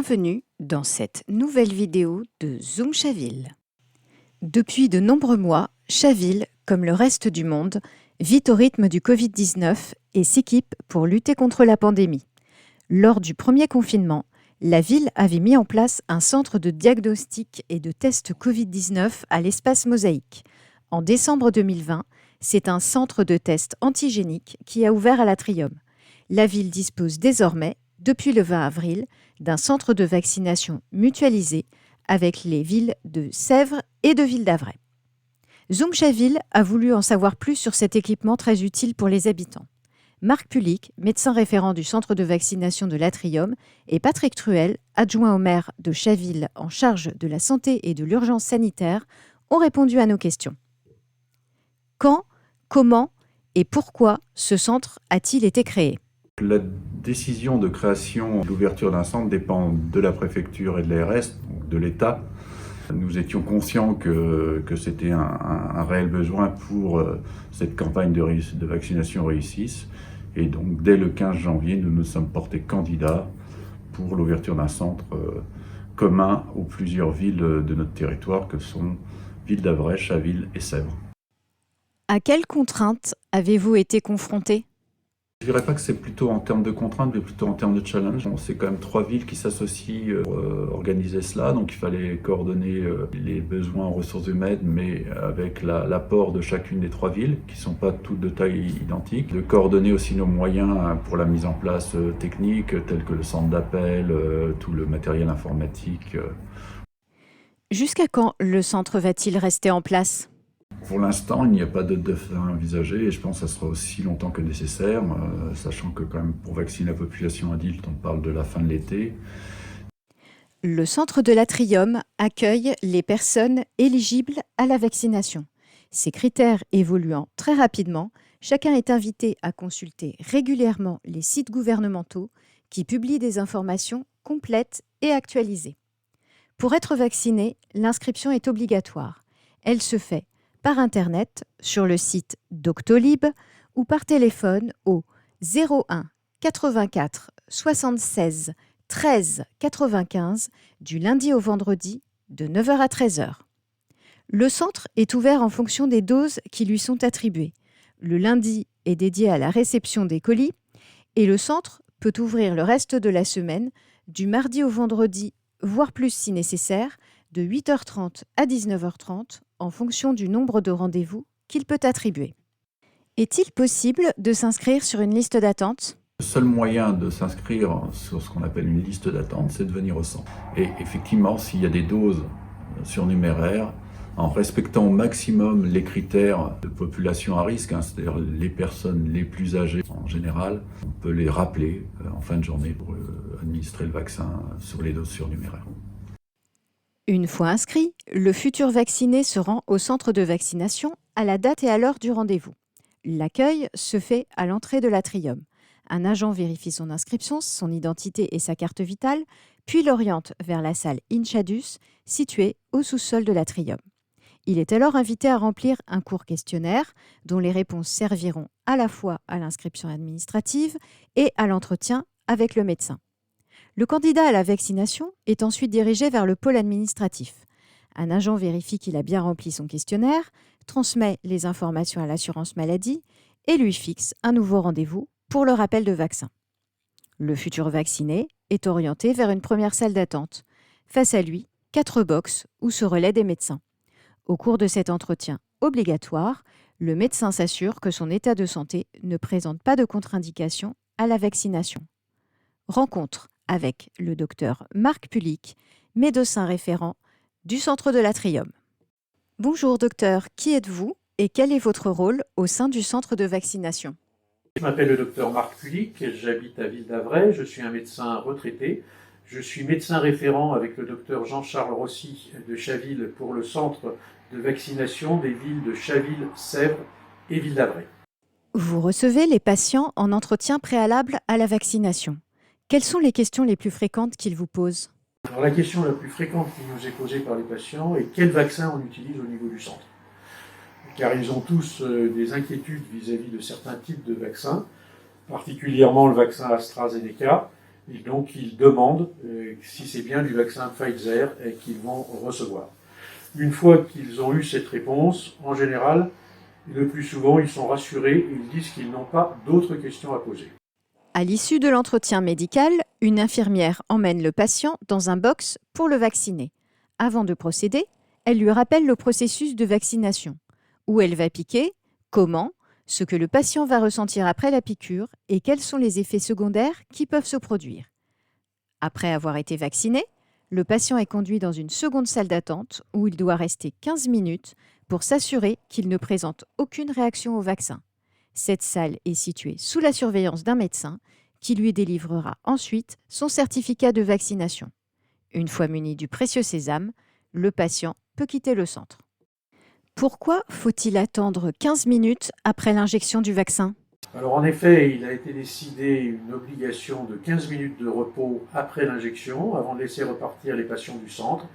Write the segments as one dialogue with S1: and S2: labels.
S1: Bienvenue dans cette nouvelle vidéo de Zoom Chaville. Depuis de nombreux mois, Chaville, comme le reste du monde, vit au rythme du Covid-19 et s'équipe pour lutter contre la pandémie. Lors du premier confinement, la ville avait mis en place un centre de diagnostic et de tests Covid-19 à l'espace Mosaïque. En décembre 2020, c'est un centre de tests antigéniques qui a ouvert à l'Atrium. La ville dispose désormais, depuis le 20 avril, d'un centre de vaccination mutualisé avec les villes de Sèvres et de Ville-d'Avray. Zoom Chaville a voulu en savoir plus sur cet équipement très utile pour les habitants. Marc Pulic, médecin référent du centre de vaccination de l'Atrium, et Patrick Truel, adjoint au maire de Chaville en charge de la santé et de l'urgence sanitaire, ont répondu à nos questions. Quand, comment et pourquoi ce centre a-t-il été créé ?
S2: La décision de création, l'ouverture d'un centre dépend de la préfecture et de l'ARS, de l'État. Nous étions conscients que c'était un réel besoin pour cette campagne de vaccination réussisse. Et donc, dès le 15 janvier, nous nous sommes portés candidats pour l'ouverture d'un centre commun aux plusieurs villes de notre territoire, que sont Ville-d'Avray, Chaville et Sèvres.
S1: À quelles contraintes avez-vous été confrontés ?
S2: Je ne dirais pas que c'est plutôt en termes de contraintes, mais plutôt en termes de challenge. C'est quand même 3 villes qui s'associent pour organiser cela, donc il fallait coordonner les besoins en ressources humaines, mais avec l'apport de chacune des 3 villes, qui ne sont pas toutes de taille identique. De coordonner aussi nos moyens pour la mise en place technique, tels que le centre d'appel, tout le matériel informatique.
S1: Jusqu'à quand le centre va-t-il rester en place ?
S2: Pour l'instant, il n'y a pas de fin envisagé et je pense que ça sera aussi longtemps que nécessaire, sachant que quand même pour vacciner la population adulte, on parle de la fin de l'été.
S1: Le centre de l'Atrium accueille les personnes éligibles à la vaccination. Ces critères évoluant très rapidement, chacun est invité à consulter régulièrement les sites gouvernementaux qui publient des informations complètes et actualisées. Pour être vacciné, l'inscription est obligatoire. Elle se fait par Internet sur le site Doctolib ou par téléphone au 01 84 76 13 95 du lundi au vendredi de 9h à 13h. Le centre est ouvert en fonction des doses qui lui sont attribuées. Le lundi est dédié à la réception des colis et le centre peut ouvrir le reste de la semaine du mardi au vendredi, voire plus si nécessaire, de 8h30 à 19h30 en fonction du nombre de rendez-vous qu'il peut attribuer. Est-il possible de s'inscrire sur une liste d'attente ?
S2: Le seul moyen de s'inscrire sur ce qu'on appelle une liste d'attente, c'est de venir au centre. Et effectivement, s'il y a des doses surnuméraires, en respectant au maximum les critères de population à risque, c'est-à-dire les personnes les plus âgées en général, on peut les rappeler en fin de journée pour administrer le vaccin sur les doses surnuméraires.
S1: Une fois inscrit, le futur vacciné se rend au centre de vaccination à la date et à l'heure du rendez-vous. L'accueil se fait à l'entrée de l'Atrium. Un agent vérifie son inscription, son identité et sa carte vitale, puis l'oriente vers la salle Inchadus, située au sous-sol de l'Atrium. Il est alors invité à remplir un court questionnaire dont les réponses serviront à la fois à l'inscription administrative et à l'entretien avec le médecin. Le candidat à la vaccination est ensuite dirigé vers le pôle administratif. Un agent vérifie qu'il a bien rempli son questionnaire, transmet les informations à l'assurance maladie et lui fixe un nouveau rendez-vous pour le rappel de vaccin. Le futur vacciné est orienté vers une première salle d'attente. Face à lui, 4 boxes où se relaient des médecins. Au cours de cet entretien obligatoire, le médecin s'assure que son état de santé ne présente pas de contre-indication à la vaccination. Rencontre avec le docteur Marc Pulic, médecin référent du centre de l'Atrium. Bonjour docteur, qui êtes-vous et quel est votre rôle au sein du centre de vaccination ?
S3: Je m'appelle le docteur Marc Pulic, j'habite à Ville-d'Avray, je suis un médecin retraité. Je suis médecin référent avec le docteur Jean-Charles Rossi de Chaville pour le centre de vaccination des villes de Chaville, Sèvres et Ville-d'Avray.
S1: Vous recevez les patients en entretien préalable à la vaccination. Quelles sont les questions les plus fréquentes qu'ils vous posent ?
S3: Alors, la question la plus fréquente qui nous est posée par les patients est quel vaccin on utilise au niveau du centre ? Car ils ont tous des inquiétudes vis-à-vis de certains types de vaccins, particulièrement le vaccin AstraZeneca, Et donc ils demandent si c'est bien du vaccin Pfizer qu'ils vont recevoir. Une fois qu'ils ont eu cette réponse, en général, le plus souvent, ils sont rassurés et ils disent qu'ils n'ont pas d'autres questions à poser.
S1: À l'issue de l'entretien médical, une infirmière emmène le patient dans un box pour le vacciner. Avant de procéder, elle lui rappelle le processus de vaccination, où elle va piquer, comment, ce que le patient va ressentir après la piqûre et quels sont les effets secondaires qui peuvent se produire. Après avoir été vacciné, le patient est conduit dans une seconde salle d'attente où il doit rester 15 minutes pour s'assurer qu'il ne présente aucune réaction au vaccin. Cette salle est située sous la surveillance d'un médecin qui lui délivrera ensuite son certificat de vaccination. Une fois muni du précieux sésame, le patient peut quitter le centre. Pourquoi faut-il attendre 15 minutes après l'injection du vaccin ?
S3: Alors en effet, il a été décidé une obligation de 15 minutes de repos après l'injection, avant de laisser repartir les patients du centre,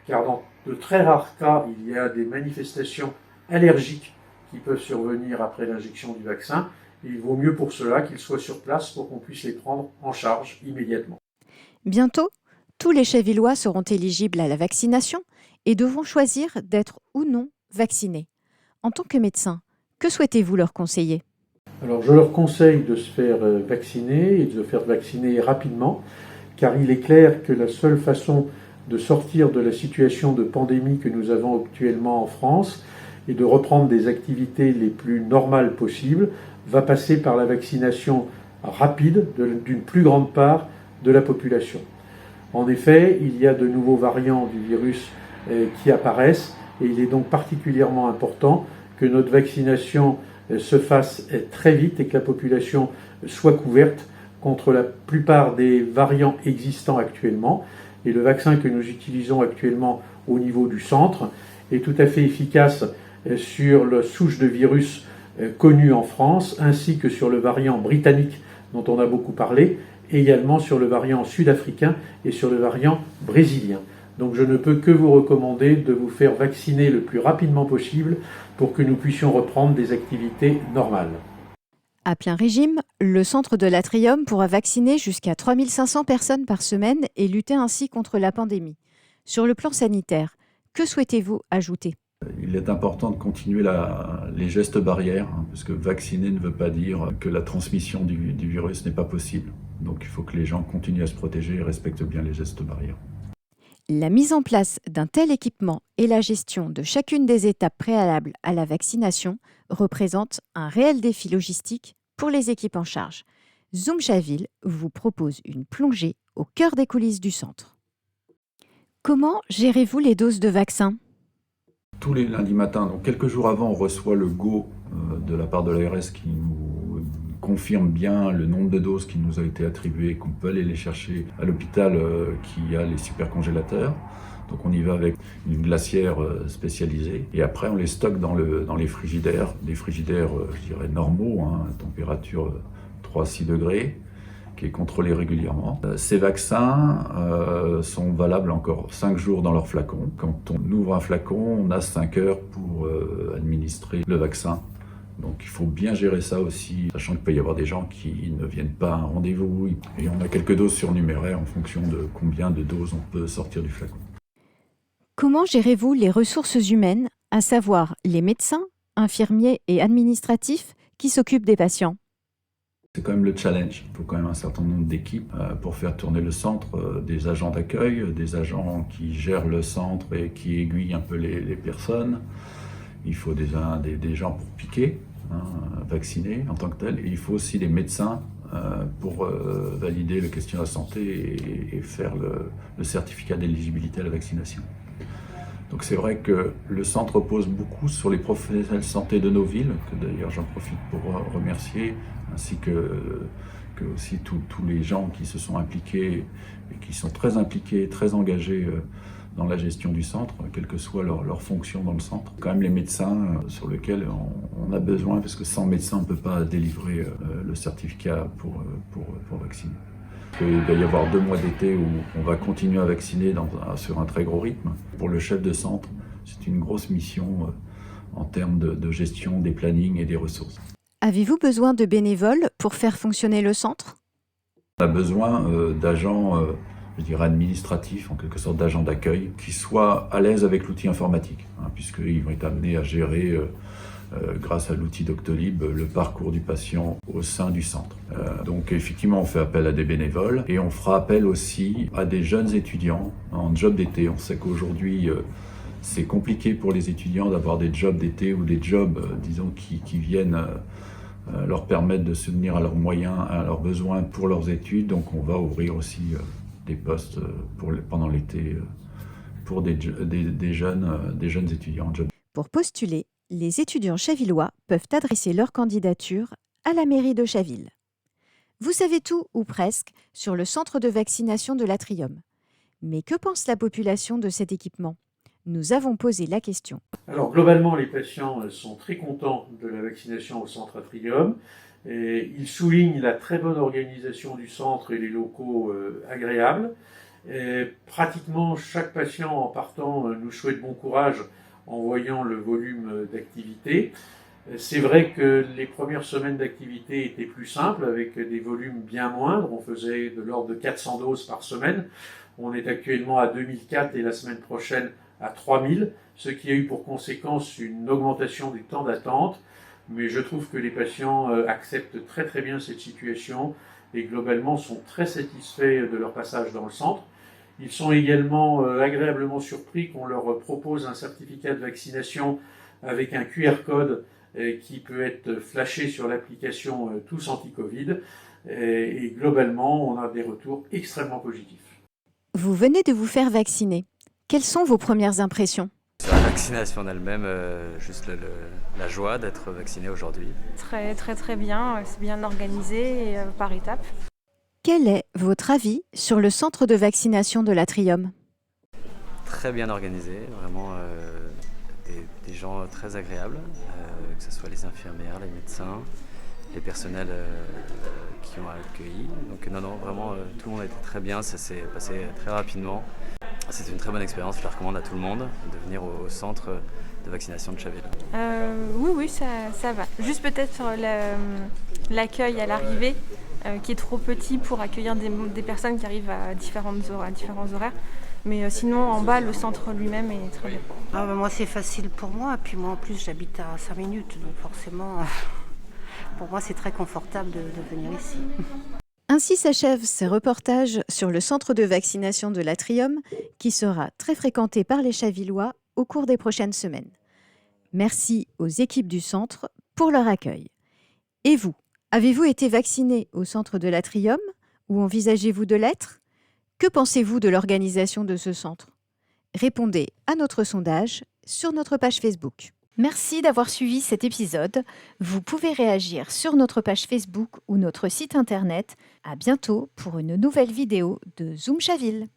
S3: car dans de très rares cas, il y a des manifestations allergiques qui peuvent survenir après l'injection du vaccin. Et il vaut mieux pour cela qu'ils soient sur place pour qu'on puisse les prendre en charge immédiatement.
S1: Bientôt, tous les Chevillois seront éligibles à la vaccination et devront choisir d'être ou non vaccinés. En tant que médecin, que souhaitez-vous leur conseiller ?
S3: Alors je leur conseille de se faire vacciner et de se faire vacciner rapidement, car il est clair que la seule façon de sortir de la situation de pandémie que nous avons actuellement en France et de reprendre des activités les plus normales possibles va passer par la vaccination rapide d'une plus grande part de la population. En effet, il y a de nouveaux variants du virus qui apparaissent et il est donc particulièrement important que notre vaccination se fasse très vite et que la population soit couverte contre la plupart des variants existants actuellement. Et le vaccin que nous utilisons actuellement au niveau du centre est tout à fait efficace sur la souche de virus connue en France, ainsi que sur le variant britannique dont on a beaucoup parlé, et également sur le variant sud-africain et sur le variant brésilien. Donc je ne peux que vous recommander de vous faire vacciner le plus rapidement possible pour que nous puissions reprendre des activités normales.
S1: À plein régime, le centre de l'Atrium pourra vacciner jusqu'à 3500 personnes par semaine et lutter ainsi contre la pandémie. Sur le plan sanitaire, que souhaitez-vous ajouter ?
S2: Il est important de continuer les gestes barrières, parce que vacciner ne veut pas dire que la transmission du virus n'est pas possible. Donc il faut que les gens continuent à se protéger et respectent bien les gestes barrières.
S1: La mise en place d'un tel équipement et la gestion de chacune des étapes préalables à la vaccination représentent un réel défi logistique pour les équipes en charge. Zoom Chaville vous propose une plongée au cœur des coulisses du centre. Comment gérez-vous les doses de vaccins ?
S2: Tous les lundis matins, donc quelques jours avant, on reçoit le go de la part de l'ARS qui nous confirme bien le nombre de doses qui nous a été attribué, qu'on peut aller les chercher à l'hôpital qui a les supercongélateurs. Donc on y va avec une glacière spécialisée et après on les stocke dans les frigidaires, des frigidaires je dirais normaux, à température 3-6 degrés, qui est contrôlé régulièrement. Ces vaccins sont valables encore 5 jours dans leur flacon. Quand on ouvre un flacon, on a 5 heures pour administrer le vaccin. Donc il faut bien gérer ça aussi, sachant qu'il peut y avoir des gens qui ne viennent pas à un rendez-vous. Et on a quelques doses surnuméraires en fonction de combien de doses on peut sortir du flacon.
S1: Comment gérez-vous les ressources humaines, à savoir les médecins, infirmiers et administratifs qui s'occupent des patients ?
S2: C'est quand même le challenge. Il faut quand même un certain nombre d'équipes pour faire tourner le centre, des agents d'accueil, des agents qui gèrent le centre et qui aiguillent un peu les personnes. Il faut des gens pour piquer, vacciner en tant que tel. Et il faut aussi des médecins pour valider le questionnaire de santé et faire le certificat d'éligibilité à la vaccination. Donc c'est vrai que le centre repose beaucoup sur les professionnels de santé de nos villes, que d'ailleurs j'en profite pour remercier, ainsi que aussi tous les gens qui se sont impliqués et qui sont très impliqués, très engagés dans la gestion du centre, quelle que soit leur fonction dans le centre. Quand même les médecins sur lesquels on a besoin, parce que sans médecin on ne peut pas délivrer le certificat pour vacciner. Il va y avoir 2 mois d'été où on va continuer à vacciner sur un très gros rythme. Pour le chef de centre, c'est une grosse mission en termes de gestion des plannings et des ressources.
S1: Avez-vous besoin de bénévoles pour faire fonctionner le centre ?
S2: On a besoin d'agents, je dirais administratifs, en quelque sorte d'agents d'accueil, qui soient à l'aise avec l'outil informatique, puisqu'ils vont être amenés à gérer, grâce à l'outil Doctolib, le parcours du patient au sein du centre. Donc effectivement, on fait appel à des bénévoles et on fera appel aussi à des jeunes étudiants en job d'été. On sait qu'aujourd'hui, c'est compliqué pour les étudiants d'avoir des jobs d'été ou des jobs, disons, qui viennent leur permettre de subvenir à leurs moyens, à leurs besoins pour leurs études. Donc on va ouvrir aussi des postes pendant l'été pour des jeunes étudiants en job.
S1: Pour postuler, les étudiants chavillois peuvent adresser leur candidature à la mairie de Chaville. Vous savez tout, ou presque, sur le centre de vaccination de l'Atrium. Mais que pense la population de cet équipement ? Nous avons posé la question.
S3: Alors globalement, les patients sont très contents de la vaccination au centre Atrium. Et ils soulignent la très bonne organisation du centre et les locaux agréables. Et pratiquement chaque patient en partant nous souhaite bon courage en voyant le volume d'activité. C'est vrai que les premières semaines d'activité étaient plus simples, avec des volumes bien moindres. On faisait de l'ordre de 400 doses par semaine. On est actuellement à 2004 et la semaine prochaine à 3000, ce qui a eu pour conséquence une augmentation des temps d'attente. Mais je trouve que les patients acceptent très très bien cette situation et globalement sont très satisfaits de leur passage dans le centre. Ils sont également agréablement surpris qu'on leur propose un certificat de vaccination avec un QR code qui peut être flashé sur l'application Tous Anti-Covid. Et globalement, on a des retours extrêmement positifs.
S1: Vous venez de vous faire vacciner. Quelles sont vos premières impressions ?
S4: Sur la vaccination en elle-même, juste la joie d'être vacciné aujourd'hui.
S5: Très très très bien, c'est bien organisé et, par étapes.
S1: Quel est votre avis sur le centre de vaccination de l'Atrium ?
S4: Très bien organisé, vraiment des gens très agréables, que ce soit les infirmières, les médecins, les personnels qui ont accueilli. Donc non, vraiment tout le monde a été très bien, ça s'est passé très rapidement. C'est une très bonne expérience, je la recommande à tout le monde de venir au centre de vaccination de Chaville.
S5: Oui, ça va. Juste peut-être sur l'accueil à l'arrivée, qui est trop petit pour accueillir des personnes qui arrivent à différents horaires. Mais sinon, en bas, le centre lui-même est très bien.
S6: Moi, c'est facile pour moi. Puis moi, en plus, j'habite à 5 minutes. Donc forcément, pour moi, c'est très confortable de venir ici.
S1: Ainsi s'achève ce reportage sur le centre de vaccination de l'Atrium qui sera très fréquenté par les Chavillois au cours des prochaines semaines. Merci aux équipes du centre pour leur accueil. Et vous, avez-vous été vacciné au centre de l'Atrium ou envisagez-vous de l'être ? Que pensez-vous de l'organisation de ce centre ? Répondez à notre sondage sur notre page Facebook. Merci d'avoir suivi cet épisode. Vous pouvez réagir sur notre page Facebook ou notre site internet. À bientôt pour une nouvelle vidéo de Zoom Chaville.